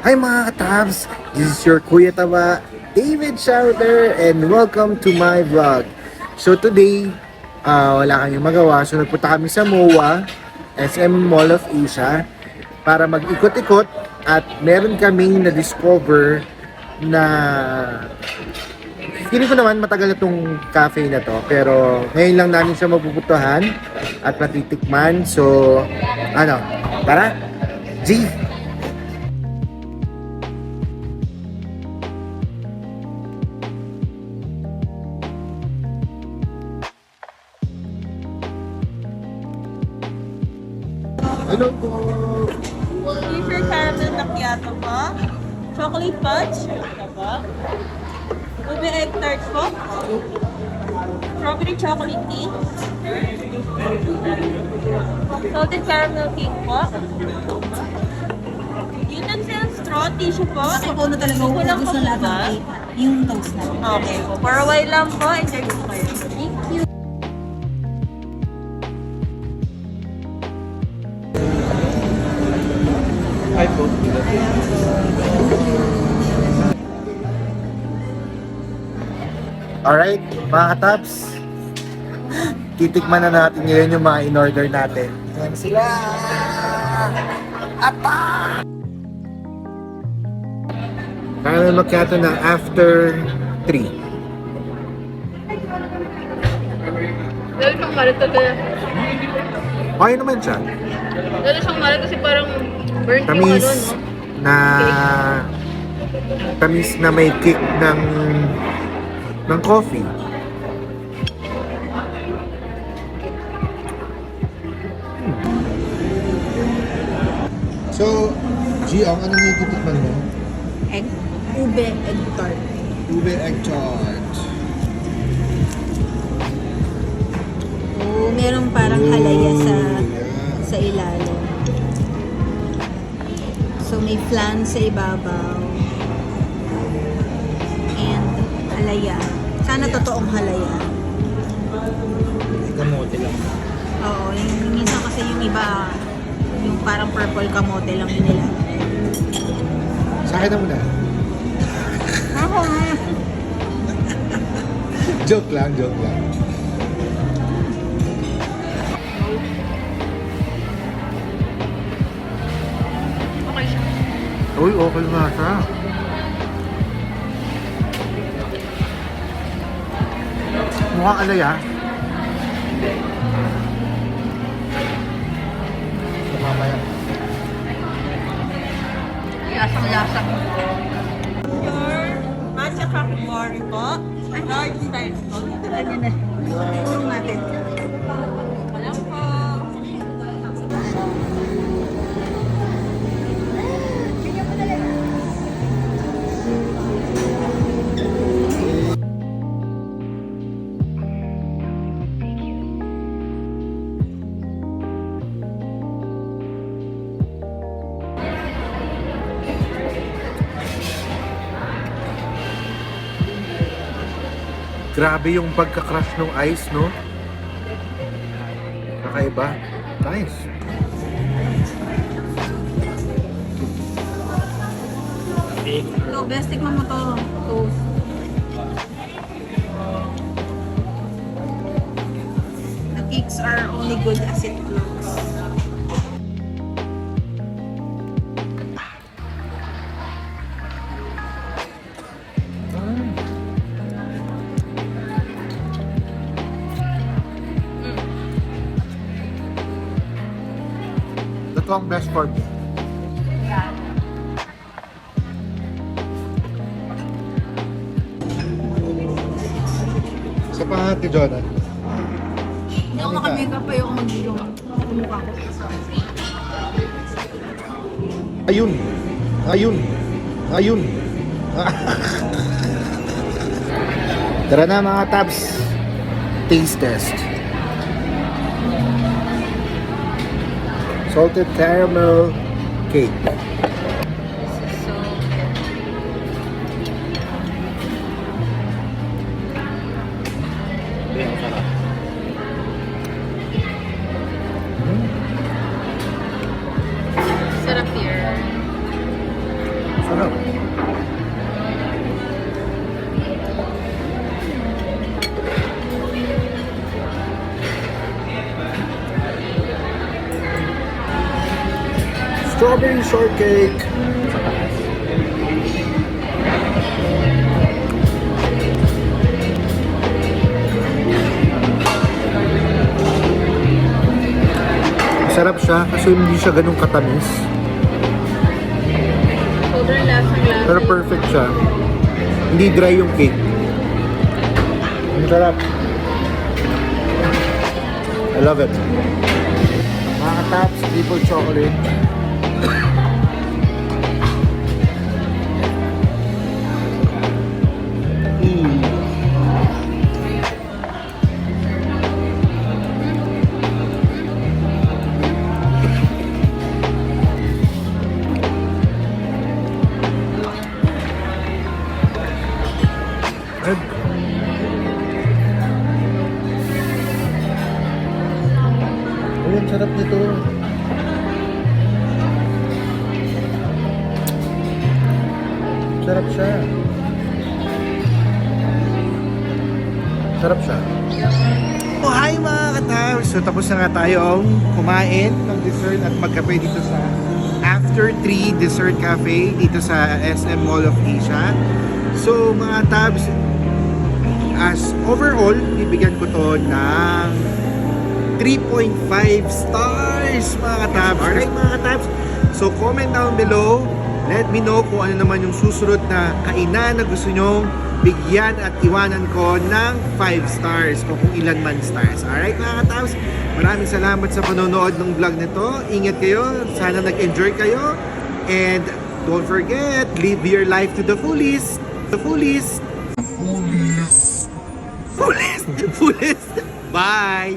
Hi mga katabs! This is your Kuya Taba, David Schauder, and welcome to my vlog. So today, wala kami magawa. So nagpunta kami sa MOA, SM Mall of Asia, para mag-ikot-ikot at meron kaming na-discover na feeling ko naman matagal na tong cafe na to, pero ngayon lang namin siya mapupuntahan at matitikman. So, tara! G! Hello po! Future caramel macchiato po. Chocolate fudge. Ito po. Ube egg tart po. Strawberry chocolate cake. Salted caramel cake po. Utensil straw tissue po. Kasi po na talaga Kulang yung gusto po lahat ng ba? cake, yung toast na. Okay po. For a while lang po. Enjoy po kayo. Thank you. Hi po. Alright, mga katabs. Titikman na natin ngayon yung mga in-order natin. Yan sila! Apa! Caramel macchiato na after 3. Lalo siyang marit kaya. Okay naman siya. Lalo siyang marit kasi parang burnt yung Tamis ano, no? na tamis na may kick ng coffee. So, Giong, ano yung titikman mo? Egg, ube, egg tart. Ube egg tart. Oo, meron parang halaya sa ilalim. So may flan sa ibabaw. And halaya. Sana totoong halaya. Kamote lang. Oo, yung minsan kasi yung iba, yung parang purple kamote lang yun nila. Sa akin na muna. Joke lang, joke lang. Okay siya. Uy, okay nga siya. Mukhang alay ah. Mamaya. Lasang-lasa. Your matcha kakimori po. Large size po. Ganyan na. Ito natin. Walang po. Grabe yung pagka-crush ng ice, no? Kakaiba. Nice. So, best tikman mo to. Toast. The cakes are only good as it looks. Ito ang best part. Sa pangati, Jonah. Hindi ako naka-makeup pa yung mag-ilong. Kumukha ko. Ayun. Ayun. Ayun. Tara na mga tabs. Taste test. Salted caramel cake. So, sarap here. Strawberry shortcake. Sarap siya kasi hindi siya ganun katamis. Sobrang lasang-lasa. Pero perfect siya. Hindi dry yung cake. Ang sarap. I love it. Mga kataps, triple chocolate. Uy, ang sarap nito. Sarap siya. Sarap siya. Oh, hi mga katawis! So, tapos na nga tayong kumain ng dessert at magkape dito sa After 3 Dessert Cafe dito sa SM Mall of Asia. So, mga tabs, as overall, bibigyan ko to ng 3.5 stars, mga katabs. Alright, mga katabs. So, comment down below. Let me know kung ano naman yung susunod na kainan na gusto nyo bigyan at iwanan ko ng 5 stars o kung ilan man stars. Alright, mga katabs. Maraming salamat sa panonood ng vlog nito. Ingat kayo. Sana nag-enjoy kayo. And don't forget, live your life to the fullest. The fullest. Fullest. Fullest. Bye.